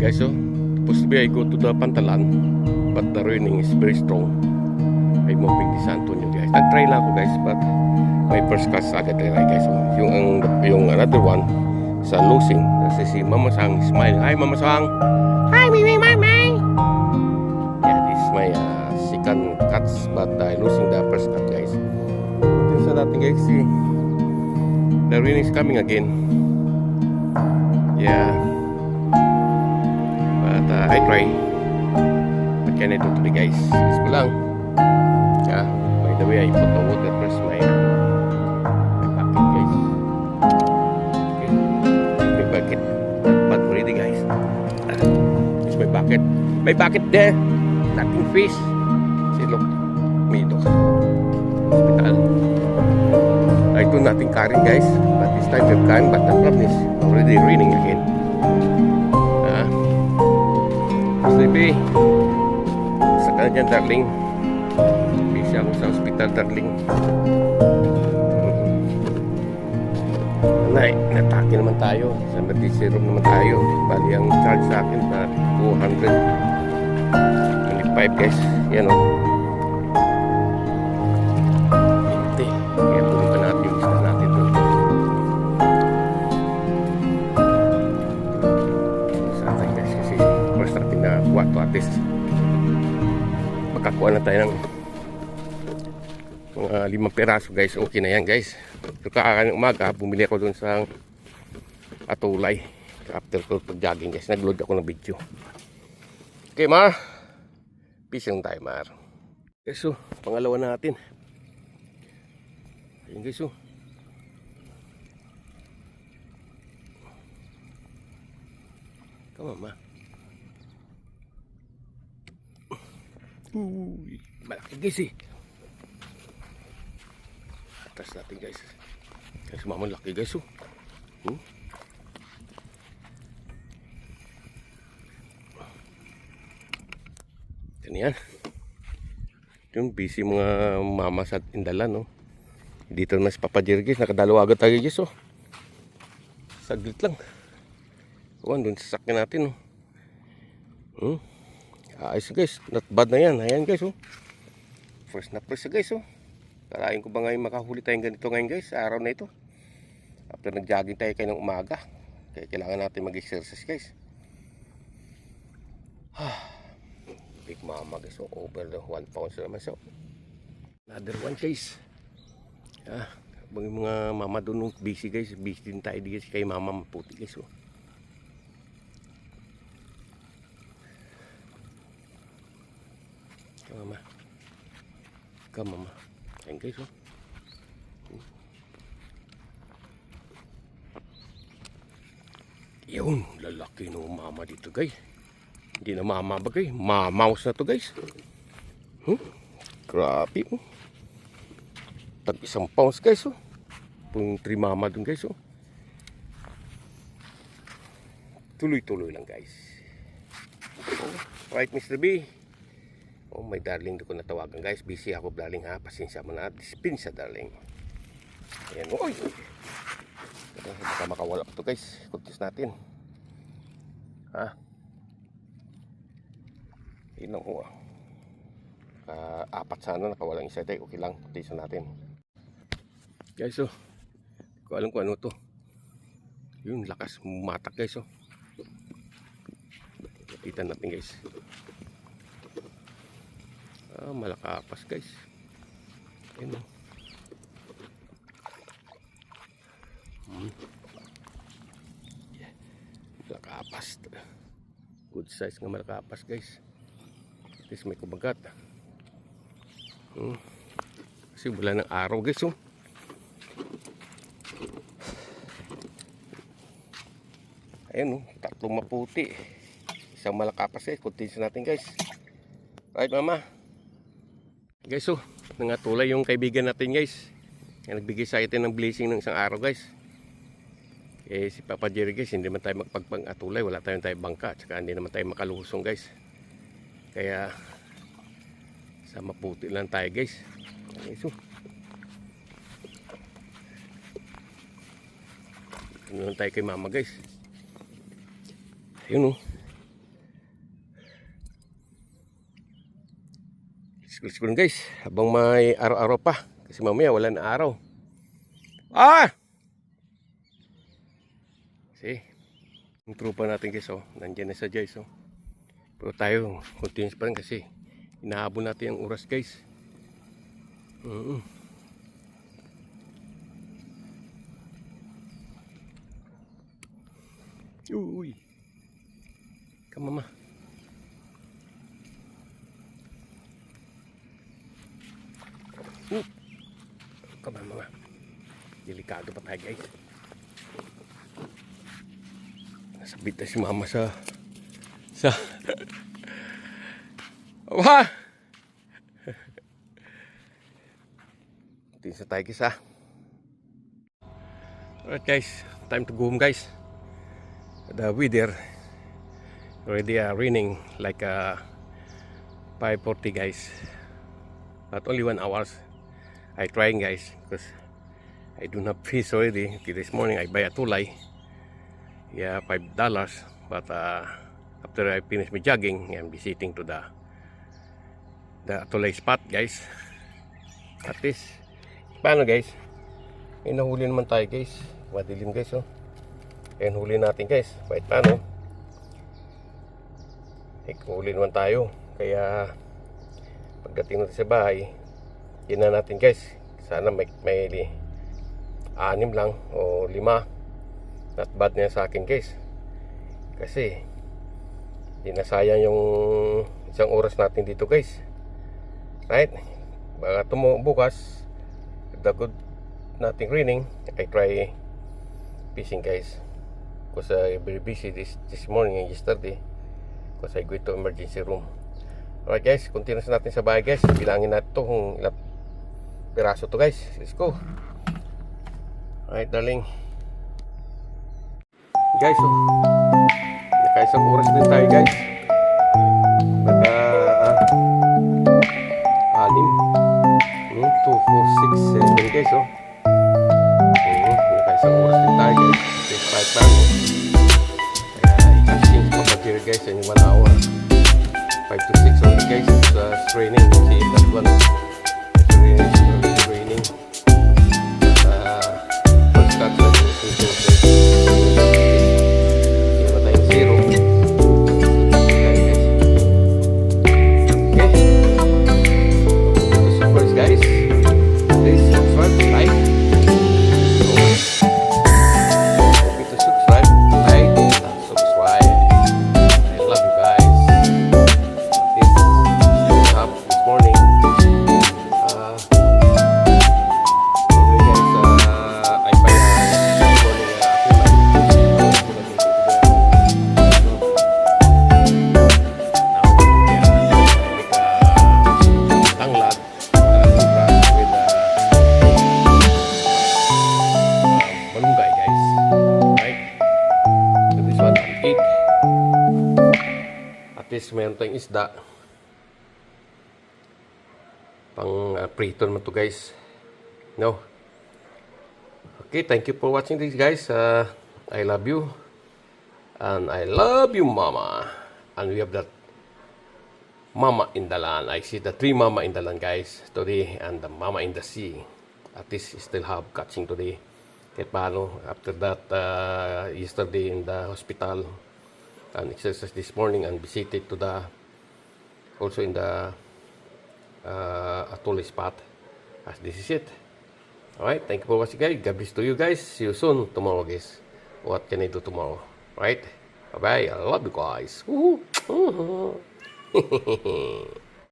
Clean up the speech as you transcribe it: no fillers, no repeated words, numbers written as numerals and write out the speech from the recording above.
guys, so supposed to be I go to the Pantalan, but the raining is very strong. I'm moving to San Antonio, guys. Nag-try lang ako, guys, but my first class agad rin, guys. So, yung another one sa losing, kasi si Mama Sang smile. Hi, Mama Sang. Hi, Mimi, Mami. Yeah, this is my second cuts, but I losing the first cut, guys. Sa natin, guys, see, the rain is coming again. Yeah, but I try. What can I do today, guys? Is ko lang. Yeah, by the way, I put the water first my bucket, guys. Okay, my bucket, but ready, guys. It's my bucket. My bucket there. Nothing fish. See, look, may look. Hospital. I do nothing carrying, guys, but this time we've carrying, but the problem is already raining again. Sleepy. Sa kanya, darling. Busy ako sa hospital, darling. Natake naman tayo. Sa emergency room naman tayo. Bali ang charge sa akin na 225, guys. Yan o. Hindi. Kaya tuloy pa natin yung isla natin doon. Sa atin, guys. Kasi first natin na kuha to, at least makakuha na tayo ng mga 5 peraso, guys. Okay na yan, guys. So kakakanang umaga, bumili ako doon sa Atulay after ko pag-jogging, guys. Nag-load ako ng video. Okay, Mar. Peace lang tayo, Mar. Okay, so pangalawa natin. Ayun, guys, so come on, Ma. Uy, malaki, guys, eh. Atas natin, guys. Kasi mamang laki, guys, oh. Yan. Yung busy mga mama sa Indalan, no. Dito na si Papa Jerry, guys. Nakadalawa agad tayo, guys, oh. Saglit lang. Doon sasakyan natin, no. Ayos, guys. Not bad na yan. Ayan, guys, oh. First na first, guys, oh. Kalahin ko ba ngayon makahuli tayong ganito ngayon, guys, sa araw na ito. After nag-jogging tayo kayo ng umaga, kaya kailangan natin mag-exercise, guys. Big mama, guys, so over the 1 pound naman. So another one, guys. Mga mama doon busy, guys. Busy din tayo, guys, kay mama maputi, guys, oh. Mama, come, mama. Ayan, guys, oh. Yun, lalaki no mama dito, guys. Hindi na mama ba, guys? Mamaus na to, guys. Grabe, oh. Tag 1 pounds, guys, oh. Pung 3 mama dun, guys, oh. Tuloy-tuloy lang, guys. Right, Mr. B. Oh, my darling, doon ko natawagan, guys. Busy ako, darling, ha. Pasensya mo na. Dispensa, darling. Ayan, oy. Baka makawala pa to, guys. Kuntis natin. Yun lang, oh. 4 sana, nakawalang isa tayo. Okay lang, kuntisan natin. Guys, oh. Ko alam kung ano to. Yun, lakas matak, guys, oh. Lapitan natin, guys. Malakapas, guys. Ayun, yeah. Malakapas. Good size nga malakapas, guys. At least may kumagat. Kasi wala ng araw, guys, oh. Ayun, oh. 3 maputi. Isang malakapas, guys. Kuntinsin natin, guys. Right, mama. Guys, so nangatulay yung kaibigan natin, guys. Yung nagbigay sa atin ng blessing ng isang araw, guys. Si Papa Jerry, guys, hindi naman tayo magpagpang-atulay. Wala tayong bangka. Tsaka hindi naman tayo makalusong, guys. Kaya sa maputi lang tayo, guys. Okay, so ano tayo kay mama, guys. Ayun, oh. School guys, habang may araw-araw pa. Kasi mamaya wala na araw. Ah! See? Yung trupa natin guys, oh. Nandiyan na sa guys, oh. Pero tayo, continuous pa rin kasi inahabol natin ang oras guys. Uy. Kamama. Kamama. Delikado pa tayo guys. Nasabit na si mama sa Wah! Tingin sa tayo guys, ha. Alright guys, time to go home guys. The weather already raining like 5:40 guys, but only 1 hour. I trying guys because I do not fish already. This morning I buy a tulay, yeah, $5, but after I finish my jogging I'm visiting to the tulay spot guys. At least paano guys, may nahuli naman tayo guys. Madilim guys, oh. Ayan, huli natin guys. Kahit paano, huli naman tayo. Kaya pagdating natin sa bahay, yun na natin guys. Sana may 6 lang o 5. Not bad na sa akin guys. Kasi di nasayang yung isang oras natin dito guys. Right? Baka bukas, the good nothing raining, I try fishing guys. Because I very busy this morning and yesterday because I go to emergency room. Alright guys, continuous natin sa bahay guys. Bilangin natin ito kung ilang piraso to guys. Let's go. Alright darling. Guys, so nakaisang oras din tayo guys. Naka 6 2 4 6 7 guys, oh. Nakaisang oras din tayo guys. This 5 lang, oh. Here guys, in 1 hour 5 to 6 only guys. It's raining. See that one, it's raining. First cut na ito iba tayong 0. Okay, so first guys, please subscribe, like, meron tayong isda pang prito naman to guys, no? Okay, thank you for watching this guys. I love you and I love you mama, and we have that mama in the land. I see the 3 mama in the land guys today and the mama in the sea. At least still have catching today. Kahit paano, after that yesterday in the hospital and exercise this morning and visited to the also in the Atole spot. As this is it. Alright, thank you for watching guys. God bless to you guys. See you soon tomorrow guys. What can I do tomorrow? Right? Bye bye. I love you guys. Woohoo.